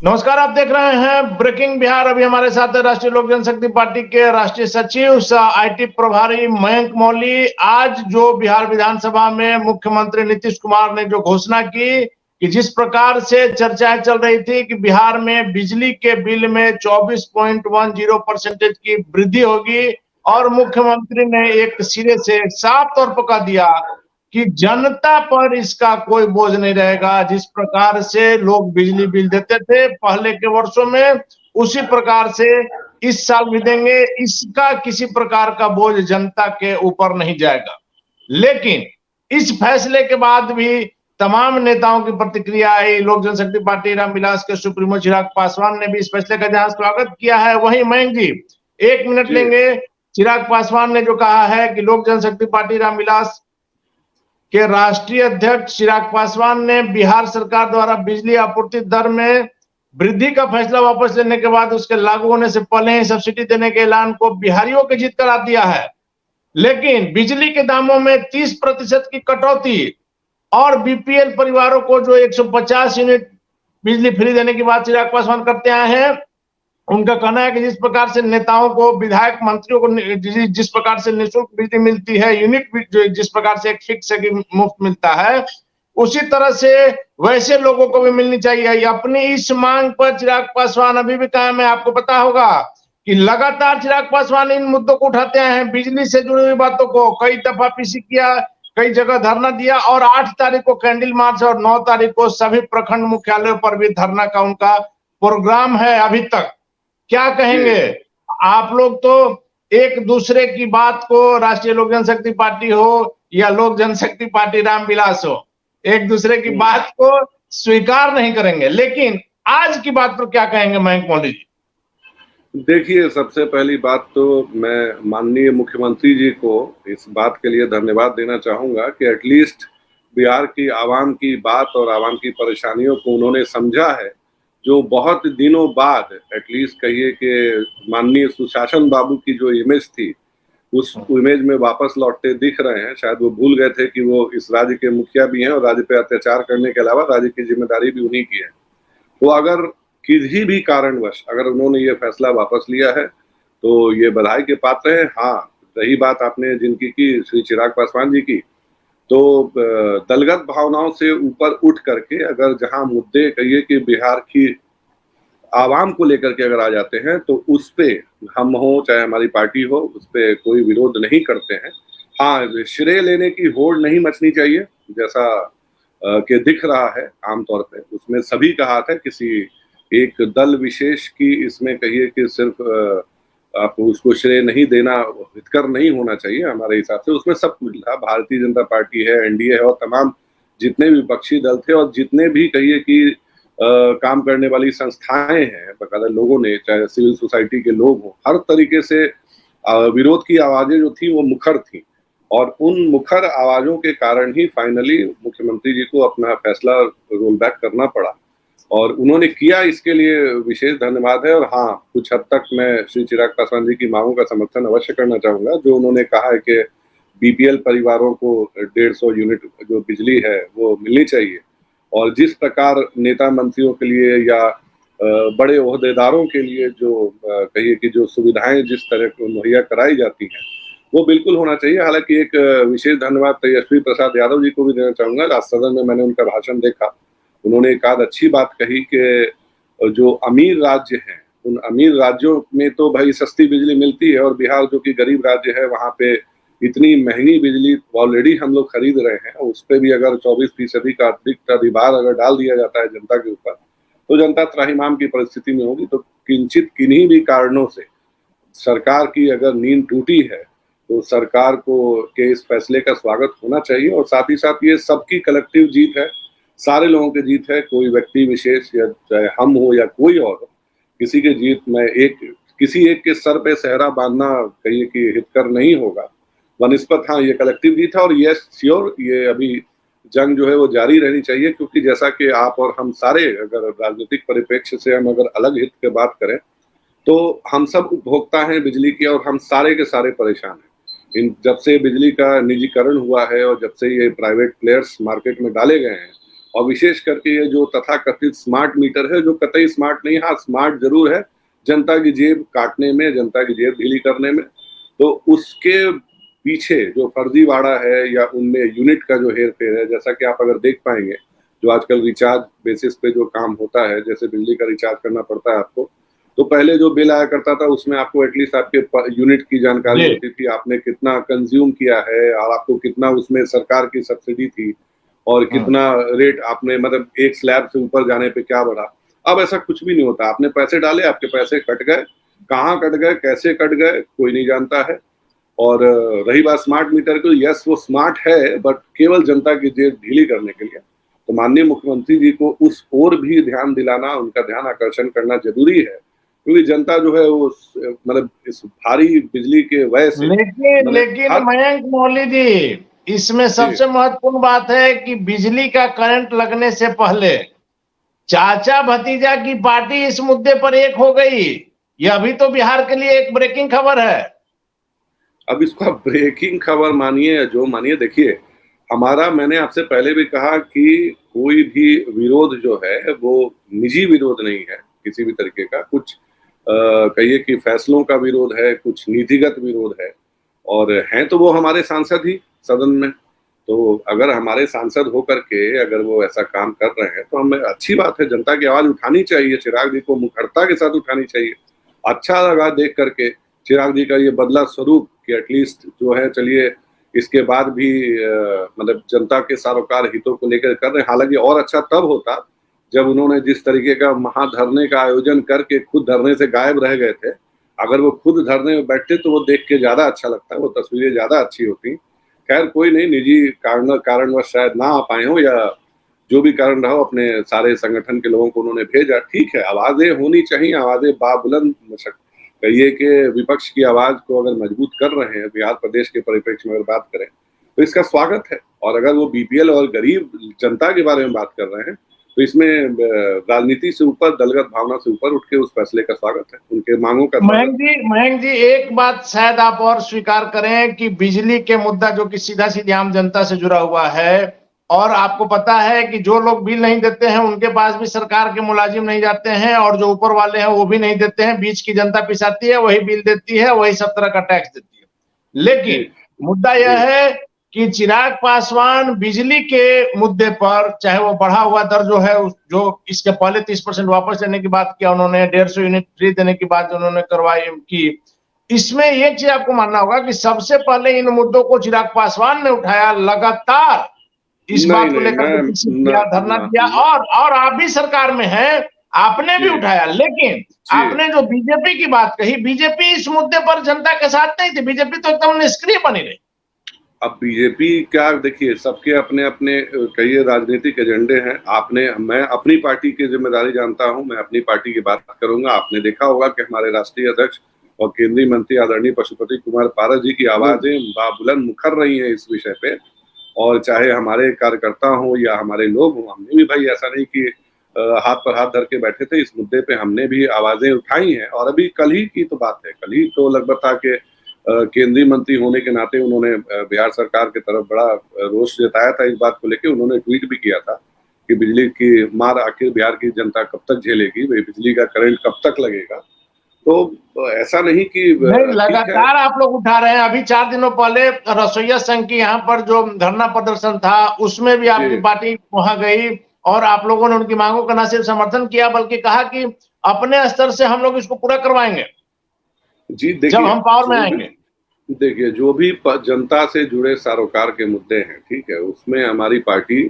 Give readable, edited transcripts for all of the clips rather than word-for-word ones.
नमस्कार, आप देख रहे हैं ब्रेकिंग बिहार। अभी हमारे साथ है राष्ट्रीय लोक जनशक्ति पार्टी के राष्ट्रीय सचिव आईटी प्रभारी मयंक मौली। आज जो बिहार विधानसभा में मुख्यमंत्री नीतीश कुमार ने जो घोषणा की कि जिस प्रकार से चर्चाएं चल रही थी कि बिहार में बिजली के बिल में 24.10% की वृद्धि होगी, और मुख्यमंत्री ने एक सिरे से साफ तौर पर कह दिया कि जनता पर इसका कोई बोझ नहीं रहेगा। जिस प्रकार से लोग बिजली बिल देते थे पहले के वर्षों में, उसी प्रकार से इस साल भी देंगे। इसका किसी प्रकार का बोझ जनता के ऊपर नहीं जाएगा। लेकिन इस फैसले के बाद भी तमाम नेताओं की प्रतिक्रिया आई। लोक जनशक्ति पार्टी रामविलास के सुप्रीमो चिराग पासवान ने भी इस फैसले का जहां स्वागत किया है, वहीं मयंक जी 1 मिनट लेंगे। चिराग पासवान ने जो कहा है कि लोक जनशक्ति पार्टी रामविलास के राष्ट्रीय अध्यक्ष चिराग पासवान ने बिहार सरकार द्वारा बिजली आपूर्ति दर में वृद्धि का फैसला वापस लेने के बाद उसके लागू होने से पहले ही सब्सिडी देने के ऐलान को बिहारियों के जीत करार दिया है। लेकिन बिजली के दामों में 30% की कटौती और बीपीएल परिवारों को जो 150 यूनिट बिजली फ्री देने की बात चिराग पासवान करते आए हैं, उनका कहना है कि जिस प्रकार से नेताओं को, विधायक मंत्रियों को जिस प्रकार से निःशुल्क बिजली मिलती है, यूनिट जिस प्रकार से एक फिक्स मुफ्त मिलता है, उसी तरह से वैसे लोगों को भी मिलनी चाहिए। अपनी इस मांग पर चिराग पासवान अभी भी कायम है। आपको पता होगा कि लगातार चिराग पासवान इन मुद्दों को उठाते हैं, बिजली से जुड़ी हुई बातों को कई दफा पीसी किया, कई जगह धरना दिया, और 8 तारीख को कैंडल मार्च और 9 तारीख को सभी प्रखंड मुख्यालयों पर भी धरना का उनका प्रोग्राम है। अभी तक क्या कहेंगे आप लोग? तो एक दूसरे की बात को, राष्ट्रीय लोक जनशक्ति पार्टी हो या लोक जनशक्ति पार्टी रामविलास हो, एक दूसरे की बात को स्वीकार नहीं करेंगे। लेकिन आज की बात पर क्या कहेंगे मयंक मौली जी? देखिए, सबसे पहली बात तो मैं माननीय मुख्यमंत्री जी को इस बात के लिए धन्यवाद देना चाहूंगा कि एटलीस्ट बिहार की आवाम की बात और आवाम की परेशानियों को उन्होंने समझा है, जो बहुत दिनों बाद एटलीस्ट कहिए कि माननीय सुशासन बाबू की जो इमेज थी, उस इमेज में वापस लौटते दिख रहे हैं। शायद वो भूल गए थे कि वो इस राज्य के मुखिया भी हैं और राज्य पे अत्याचार करने के अलावा राज्य की जिम्मेदारी भी उन्हीं की है। तो अगर किसी भी कारणवश अगर उन्होंने ये फैसला वापस लिया है तो ये बधाई के पात्र है। हाँ, रही बात आपने जिनकी की, श्री चिराग पासवान जी की, तो दलगत भावनाओं से ऊपर उठ करके अगर जहां मुद्दे कहिए कि बिहार की आवाम को लेकर के अगर आ जाते हैं तो उस पे हम हो चाहे हमारी पार्टी हो, उस पे कोई विरोध नहीं करते हैं। हाँ, श्रेय लेने की होड़ नहीं मचनी चाहिए, जैसा कि दिख रहा है आमतौर पे। उसमें सभी का हाथ है, किसी एक दल विशेष की इसमें कहिए कि सिर्फ आप उसको श्रेय नहीं देना हितकर नहीं होना चाहिए हमारे हिसाब से। उसमें सब कुछ था, भारतीय जनता पार्टी है, एनडीए है, और तमाम जितने भी विपक्षी दल थे और जितने भी कहिए कि काम करने वाली संस्थाएं हैं, बकायदा लोगों ने, चाहे सिविल सोसाइटी के लोग हों, हर तरीके से विरोध की आवाजें जो थी वो मुखर थी। और उन मुखर आवाजों के कारण ही फाइनली मुख्यमंत्री जी को अपना फैसला रोल बैक करना पड़ा, और उन्होंने किया। इसके लिए विशेष धन्यवाद है। और हाँ, कुछ हद तक मैं श्री चिराग पासवान जी की मांगों का समर्थन अवश्य करना चाहूंगा। जो उन्होंने कहा है कि बीपीएल परिवारों को 150 यूनिट जो बिजली है वो मिलनी चाहिए, और जिस प्रकार नेता मंत्रियों के लिए या बड़े ओहदेदारों के लिए जो कहिए कि जो सुविधाएं जिस तरह को मुहैया कराई जाती हैं वो बिल्कुल होना चाहिए। हालांकि एक विशेष धन्यवाद तेजस्वी प्रसाद यादव जी को भी देना चाहूंगा। राज्य सदन में मैंने उनका भाषण देखा, उन्होंने एक आध अच्छी बात कही कि जो अमीर राज्य हैं उन अमीर राज्यों में तो भाई सस्ती बिजली मिलती है, और बिहार जो कि गरीब राज्य है वहाँ पे इतनी महंगी बिजली ऑलरेडी हम लोग खरीद रहे हैं। उस पर भी अगर 24% का अतिरिक्त अधिभार अगर डाल दिया जाता है जनता के ऊपर, तो जनता त्राहिमाम की परिस्थिति में होगी। तो किंचित किन्हीं भी कारणों से सरकार की अगर नींद टूटी है तो सरकार को के इस फैसले का स्वागत होना चाहिए। और साथ ही साथ ये सबकी कलेक्टिव जीत है, सारे लोगों की जीत है। कोई व्यक्ति विशेष या चाहे हम हो या कोई और हो, किसी की जीत में किसी एक के सर पे सहरा बांधना कहिए कि हितकर नहीं होगा बनिस्पत। हाँ, ये कलेक्टिव जीत है, और ये श्योर ये अभी जंग जो है वो जारी रहनी चाहिए, क्योंकि जैसा कि आप और हम सारे अगर राजनीतिक परिप्रेक्ष्य से हम अगर अलग हित की बात करें तो हम सब उपभोक्ता हैं बिजली के, और हम सारे के सारे परेशान हैं। जब से बिजली का निजीकरण हुआ है और जब से ये प्राइवेट प्लेयर्स मार्केट में डाले गए हैं, और विशेष करके ये जो तथाकथित स्मार्ट मीटर है, जो कतई स्मार्ट नहीं, हाँ स्मार्ट जरूर है जनता की जेब काटने में, जनता की जेब ढीली करने में, तो उसके पीछे जो फर्जीवाड़ा है या उनमें यूनिट का जो हेर फेर है, जैसा कि आप अगर देख पाएंगे जो आजकल रिचार्ज बेसिस पे जो काम होता है, जैसे बिजली का रिचार्ज करना पड़ता है आपको, तो पहले जो बिल आया करता था उसमें आपको एटलीस्ट आपके यूनिट की जानकारी होती थी, आपने कितना कंज्यूम किया है और आपको कितना उसमें सरकार की सब्सिडी थी और कितना रेट आपने, मतलब एक स्लैब से ऊपर जाने पे क्या बढ़ा। अब ऐसा कुछ भी नहीं होता, आपने पैसे डाले, आपके पैसे कट गए, कहाँ कट गए, कैसे कट गए, कोई नहीं जानता है। और रही बात स्मार्ट मीटर की, यस वो स्मार्ट है, बट केवल जनता की जेब ढीली करने के लिए। तो माननीय मुख्यमंत्री जी को उस ओर भी ध्यान दिलाना, उनका ध्यान आकर्षण करना जरूरी है, क्योंकि जनता जो है वो मतलब इस भारी बिजली के वजह से, लेकिन मयंक मौली जी, इसमें सबसे महत्वपूर्ण बात है कि बिजली का करंट लगने से पहले चाचा भतीजा की पार्टी इस मुद्दे पर एक हो गई। यह अभी तो बिहार के लिए एक ब्रेकिंग खबर है। अब इसको ब्रेकिंग खबर मानिए या जो मानिए, देखिए हमारा, मैंने आपसे पहले भी कहा कि कोई भी विरोध जो है वो निजी विरोध नहीं है किसी भी तरीके का, कुछ कहिए कि फैसलों का विरोध है, कुछ नीतिगत विरोध है, और हैं तो वो हमारे सांसद ही सदन में। तो अगर हमारे सांसद होकर के अगर वो ऐसा काम कर रहे हैं तो हमें अच्छी बात है, जनता की आवाज उठानी चाहिए, चिराग जी को मुखरता के साथ उठानी चाहिए। अच्छा लगा देख करके चिराग जी का ये बदला स्वरूप कि एटलीस्ट जो है, चलिए इसके बाद भी मतलब जनता के सारोकार हितों को लेकर कर रहे हैं। हालांकि और अच्छा तब होता जब उन्होंने जिस तरीके का महाधरने का आयोजन करके खुद धरने से गायब रह गए थे, अगर वो खुद धरने में बैठते तो वो देख के ज्यादा अच्छा लगता है, वो तस्वीरें ज्यादा अच्छी होती। खैर कोई नहीं, निजी कारणवश शायद ना आ पाए हो या जो भी कारण रहा, अपने सारे संगठन के लोगों को उन्होंने भेजा, ठीक है। आवाजें होनी चाहिए, आवाजें बाबुलंद, कहिए कि विपक्ष की आवाज को अगर मजबूत कर रहे हैं बिहार प्रदेश के परिप्रेक्ष्य में अगर बात करें तो इसका स्वागत है। और अगर वो बीपीएल और गरीब जनता के बारे में बात कर रहे हैं तो इसमें राजनीति से ऊपर, दलगत भावना से ऊपर उठ के उस फैसले का स्वागत है, उनके मांगों का स्वागत है। मयंक जी एक बात शायद आप और स्वीकार करें कि बिजली के मुद्दा जो कि सीधा सीधी आम जनता से जुड़ा हुआ है, और आपको पता है कि जो लोग बिल नहीं देते हैं उनके पास भी सरकार के मुलाजिम नहीं जाते हैं, और जो ऊपर वाले हैं वो भी नहीं देते हैं, बीच की जनता पिसाती है, वही बिल देती है, वही सब तरह का टैक्स देती है। लेकिन मुद्दा यह है कि चिराग पासवान बिजली के मुद्दे पर, चाहे वो बढ़ा हुआ दर जो है, जो इसके पहले 30% वापस लेने की बात किया उन्होंने, 150 यूनिट फ्री देने की बात उन्होंने करवाई की, इसमें एक चीज आपको मानना होगा कि सबसे पहले इन मुद्दों को चिराग पासवान ने उठाया, लगातार इस बात को लेकर धरना दिया, और आप भी सरकार में हैं, आपने भी उठाया। लेकिन आपने जो बीजेपी की बात कही, बीजेपी इस मुद्दे पर जनता के साथ नहीं थी, बीजेपी तो एकदम निष्क्रिय बनी रही। अब बीजेपी क्या, देखिए सबके अपने अपने कई राजनीतिक एजेंडे हैं। मैं अपनी पार्टी की जिम्मेदारी जानता हूं, मैं अपनी पार्टी की बात करूंगा। आपने देखा होगा कि हमारे राष्ट्रीय अध्यक्ष और केंद्रीय मंत्री आदरणीय पशुपति कुमार पारस जी की आवाजें बाबुलंद मुखर रही हैं इस विषय पे, और चाहे हमारे कार्यकर्ता हो या हमारे लोग हों, हमने भी भाई ऐसा नहीं कि हाथ पर हाथ धर के बैठे थे, इस मुद्दे पे हमने भी आवाजें उठाई हैं। और अभी कल ही की तो बात है, कल ही तो लगभग था कि केंद्रीय मंत्री होने के नाते उन्होंने बिहार सरकार की तरफ बड़ा रोष जताया था इस बात को लेकर। उन्होंने ट्वीट भी किया था कि बिजली की मार आखिर बिहार की जनता कब तक झेलेगी, बिजली का करंट कब तक लगेगा। तो ऐसा नहीं कि लगातार आप लोग उठा रहे हैं। अभी 4 दिनों पहले रसोइया संघ की यहाँ पर जो धरना प्रदर्शन था उसमें भी आपकी पार्टी वहां गई, और आप लोगों ने उनकी मांगों का न सिर्फ समर्थन किया बल्कि कहा कि अपने स्तर से हम लोग इसको पूरा करवाएंगे जी। देखिए जब हम पावर में आएंगे। देखिए जो भी जनता से जुड़े सरोकार के मुद्दे हैं, ठीक है, उसमें हमारी पार्टी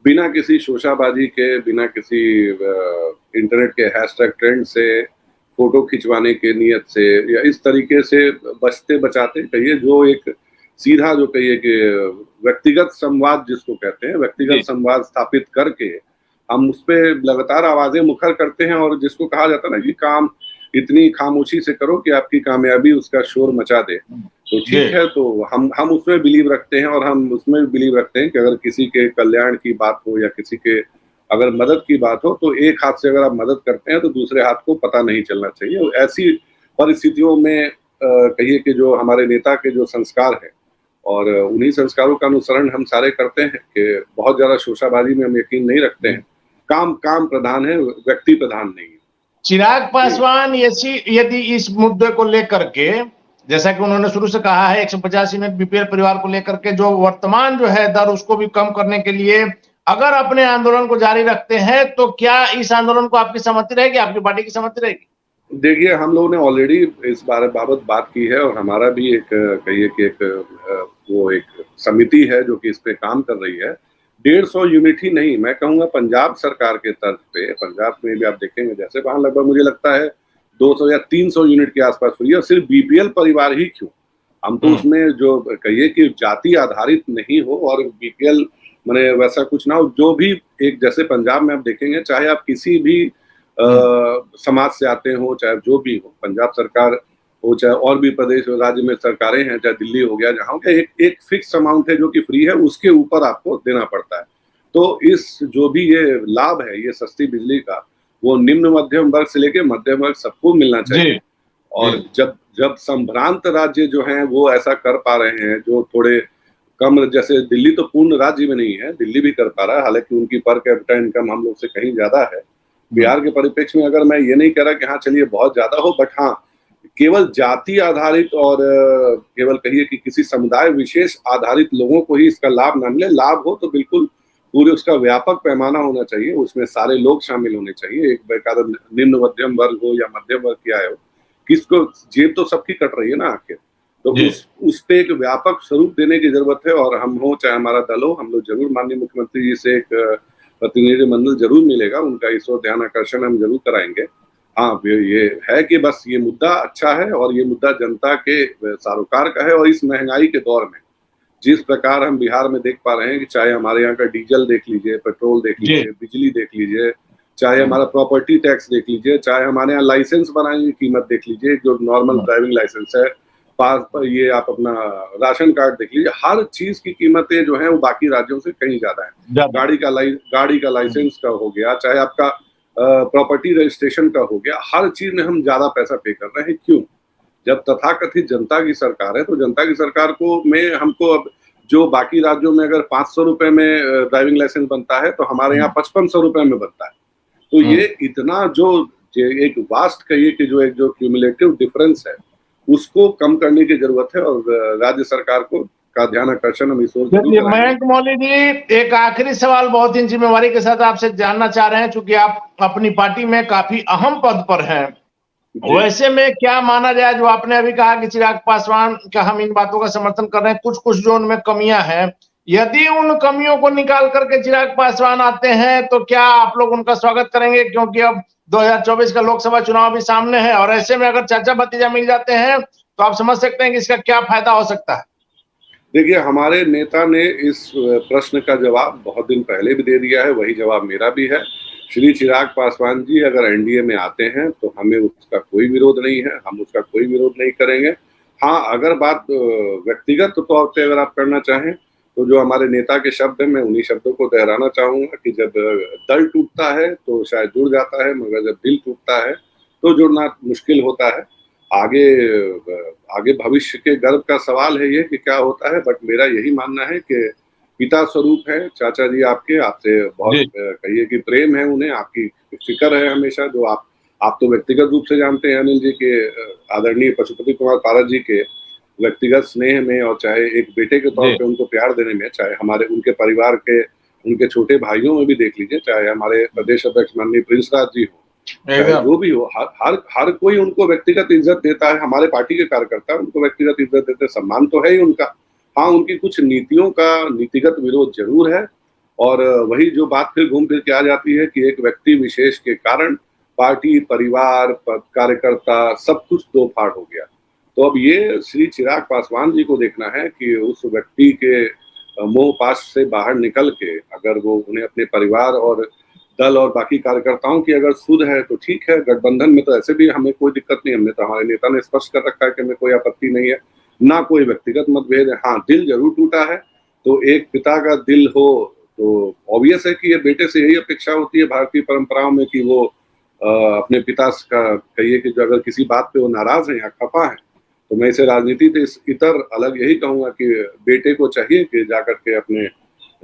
बिना किसी शोशाबाजी के, बिना किसी इंटरनेट के हैशटैग ट्रेंड से, फोटो खिंचवाने के नियत से या इस तरीके से बचते बचाते, कहिए जो एक सीधा, जो कहिए कि व्यक्तिगत संवाद जिसको कहते हैं, व्यक्तिगत संवाद स्थापित करके हम उस पर लगातार आवाजें मुखर करते हैं। और जिसको कहा जाता है ना कि काम इतनी खामोशी से करो कि आपकी कामयाबी उसका शोर मचा दे, तो ठीक है। तो हम उसमें बिलीव रखते हैं, और हम उसमें बिलीव रखते हैं कि अगर किसी के कल्याण की बात हो या किसी के अगर मदद की बात हो, तो एक हाथ से अगर आप मदद करते हैं तो दूसरे हाथ को पता नहीं चलना चाहिए। ऐसी परिस्थितियों में कहिए कि जो हमारे नेता के जो संस्कार है और उन्हीं संस्कारों का अनुसरण हम सारे करते हैं कि बहुत ज्यादा शोशाबाजी में हम यकीन नहीं रखते हैं। काम काम प्रधान है, व्यक्ति प्रधान नहीं है। चिराग पासवान यदि इस मुद्दे को लेकर के, जैसा कि उन्होंने शुरू से कहा है, 150 यूनिट बीपीएल परिवार को लेकर के जो वर्तमान जो है दर उसको भी कम करने के लिए अगर अपने आंदोलन को जारी रखते हैं, तो क्या इस आंदोलन को आपकी सहमति रहेगी, आपकी पार्टी की सहमति रहेगी? देखिए, हम लोगों ने ऑलरेडी इस बाबत बात की है और हमारा भी एक कहिए कि एक समिति है जो कि इस पे काम कर रही है। 150 यूनिट ही नहीं, मैं कहूंगा पंजाब सरकार के तर्ज पे, पंजाब में भी आप देखेंगे जैसे वहां लगभग मुझे लगता है 200 या 300 यूनिट के आसपास हुई है, और सिर्फ बीपीएल परिवार ही क्यों, हम तो उसमें जो कहिए कि जाति आधारित नहीं हो और बीपीएल माने वैसा कुछ ना हो, जो भी एक जैसे पंजाब में आप देखेंगे, चाहे आप किसी भी समाज से आते हो, चाहे जो भी हो, पंजाब सरकार हो चाहे और भी प्रदेश राज्य में सरकारें हैं, चाहे दिल्ली हो गया, जहाँ एक फिक्स अमाउंट है जो कि फ्री है, उसके ऊपर आपको देना पड़ता है। तो इस जो भी ये लाभ है ये सस्ती बिजली का, वो निम्न मध्यम वर्ग से लेके मध्यम वर्ग सबको मिलना चाहिए। और जब संभ्रांत राज्य जो हैं वो ऐसा कर पा रहे हैं, जो थोड़े कम, जैसे दिल्ली तो पूर्ण राज्य में नहीं है, दिल्ली भी कर पा रहा है, हालांकि उनकी पर कैपिटा इनकम हम लोग से कहीं ज्यादा है। बिहार के परिप्रेक्ष्य में अगर मैं ये नहीं कह रहा कि हाँ चलिए बहुत ज्यादा हो, बट हाँ केवल जाति आधारित और केवल कहिए कि किसी समुदाय विशेष आधारित लोगों को ही इसका लाभ ना मिले, लाभ हो तो बिल्कुल पूरे उसका व्यापक पैमाना होना चाहिए, उसमें सारे लोग शामिल होने चाहिए, एक बेकार निम्न मध्यम वर्ग हो या मध्यम वर्ग क्या है, किसको जेब तो सबकी कट रही है ना आखिर, तो उस पे एक व्यापक स्वरूप देने की जरूरत है। और हम हो चाहे हमारा दल हो, हम लोग जरूर माननीय मुख्यमंत्री जी से एक प्रतिनिधिमंडल जरूर मिलेगा, उनका इस ओर ध्यान आकर्षण हम जरूर कराएंगे। हाँ, ये है कि बस ये मुद्दा अच्छा है और ये मुद्दा जनता के सरोकार का है, और इस महंगाई के दौर में जिस प्रकार हम बिहार में देख पा रहे हैं कि चाहे हमारे यहाँ का डीजल देख लीजिए, पेट्रोल देख लीजिए, बिजली देख लीजिए, चाहे हमारा प्रॉपर्टी टैक्स देख लीजिए, चाहे हमारे यहाँ लाइसेंस बनाने की कीमत देख लीजिए, जो नॉर्मल ड्राइविंग लाइसेंस है, ये आप अपना राशन कार्ड देख लीजिए, हर चीज की कीमतें जो है वो बाकी राज्यों से कहीं ज्यादा है। गाड़ी का लाइसेंस का हो गया, चाहे आपका प्रॉपर्टी रजिस्ट्रेशन का हो गया, हर चीज में हम ज्यादा पैसा पे कर रहे हैं। क्यों? जब तथाकथित जनता की सरकार है, तो जनता की सरकार को में हमको अब जो बाकी राज्यों में अगर 500 रुपए में ड्राइविंग लाइसेंस बनता है, तो हमारे यहाँ 5500 रुपए में बनता है। तो ये इतना जो एक वास्ट कहिए कि जो क्यूमुलेटिव डिफरेंस है, उसको कम करने की जरूरत है, और राज्य सरकार को का ध्यान आकर्षण हम इस ओर मयंक मौर्य जी, एक आखिरी सवाल बहुत ही जिम्मेवारी के साथ आपसे जानना चाह रहे हैं, चूंकि आप अपनी पार्टी में काफी अहम पद पर हैं, वैसे में क्या माना जाए, जो आपने अभी कहा कि चिराग पासवान का हम इन बातों का समर्थन कर रहे हैं, कुछ जो उनमें कमियां हैं, यदि उन कमियों को निकाल करके चिराग पासवान आते हैं, तो क्या आप लोग उनका स्वागत करेंगे? क्योंकि अब 2024 का लोकसभा चुनाव भी सामने है, और ऐसे में अगर चाचा भतीजा मिल जाते हैं तो आप समझ सकते हैं कि इसका क्या फायदा हो सकता है। देखिए, हमारे नेता ने इस प्रश्न का जवाब बहुत दिन पहले भी दे दिया है, वही जवाब मेरा भी है। श्री चिराग पासवान जी अगर एनडीए में आते हैं तो हमें उसका कोई विरोध नहीं है, हम उसका कोई विरोध नहीं करेंगे। हाँ, अगर बात व्यक्तिगत तौर पे अगर आप करना चाहें, तो जो हमारे नेता के शब्द हैं, मैं उन्हीं शब्दों को दोहराना चाहूंगा कि जब दल टूटता है तो शायद जुड़ जाता है, मगर जब दिल टूटता है तो जुड़ना मुश्किल होता है। आगे भविष्य के गर्व का सवाल है ये कि क्या होता है, बट मेरा यही मानना है कि पिता स्वरूप है चाचा जी आपसे बहुत कहिए कि प्रेम है उन्हें, आपकी फिक्र है हमेशा, जो आप तो व्यक्तिगत रूप से जानते हैं अनिल जी के, आदरणीय पशुपति कुमार पारस जी के व्यक्तिगत स्नेह में, और चाहे एक बेटे के तौर पे उनको प्यार देने में, चाहे हमारे उनके परिवार के उनके छोटे भाइयों में भी देख लीजिए, चाहे हमारे प्रदेश अध्यक्ष माननीय प्रिंस राज जी हो, जो भी हो, हर कोई उनको व्यक्तिगत इज्जत देता है। हमारे पार्टी के कार्यकर्ता उनको व्यक्तिगत इज्जत देते, सम्मान तो है ही उनका। हाँ, उनकी कुछ नीतियों का नीतिगत विरोध जरूर है, और वही जो बात फिर घूम फिर के आ जाती है कि एक व्यक्ति विशेष के कारण पार्टी, परिवार, कार्यकर्ता सब कुछ दो फाड़ हो गया। तो अब ये श्री चिराग पासवान जी को देखना है कि उस व्यक्ति के मोह पाश से बाहर निकल के अगर वो उन्हें अपने परिवार और दल और बाकी कार्यकर्ताओं की अगर सुध है तो ठीक है, गठबंधन में तो ऐसे भी हमें कोई दिक्कत नहीं, हमने तो हमारे नेता ने स्पष्ट कर रखा है कि हमें कोई आपत्ति नहीं है, ना कोई व्यक्तिगत मतभेद है। हाँ, दिल जरूर टूटा है, तो एक पिता का दिल हो तो ऑब्वियस है कि ये बेटे से यही अपेक्षा होती है भारतीय परंपराओं में कि वो अपने पिता का कहिए कि जो अगर किसी बात पे वो नाराज है या खफा है तो मैं इसे राजनीति से इस इतर अलग यही कहूंगा कि बेटे को चाहिए कि जाकर के अपने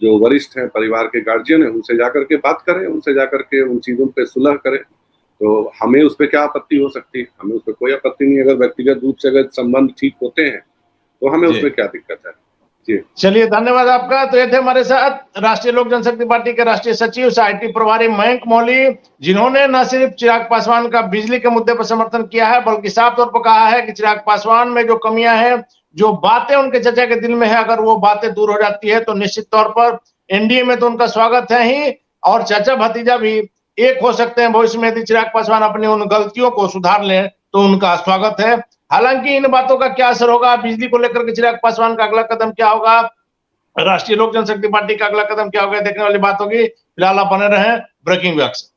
जो वरिष्ठ हैं, परिवार के गार्जियन हैं, उनसे जाकर के बात करें, उनसे जाकर के उन चीजों पे सुलह करें। तो हमें उस पर क्या आपत्ति हो सकती है? हमें उस पर कोई आपत्ति नहीं। अगर व्यक्तिगत रूप से अगर संबंध ठीक होते हैं तो हमें उसमें क्या दिक्कत है? जी चलिए, धन्यवाद आपका। तो ये थे हमारे साथ राष्ट्रीय लोक जनशक्ति पार्टी के राष्ट्रीय सचिव सह IT प्रभारी मयंक मौली, जिन्होंने न सिर्फ चिराग पासवान का बिजली के मुद्दे पर समर्थन किया है, बल्कि साफ तौर पर कहा है कि चिराग पासवान में जो कमियां हैं, जो बातें उनके चचा के दिल में है, अगर वो बातें दूर हो जाती है तो निश्चित तौर पर NDA में तो उनका स्वागत है ही, और चाचा भतीजा भी एक हो सकते हैं भविष्य में। यदि चिराग पासवान अपनी उन गलतियों को सुधार लें तो उनका स्वागत है। हालांकि इन बातों का क्या असर होगा, बिजली को लेकर के चिराग पासवान का अगला कदम क्या होगा, राष्ट्रीय लोक जनशक्ति पार्टी का अगला कदम क्या होगा, देखने वाली बात होगी। फिलहाल आप बने रहें ब्रेकिंग व्याख्या।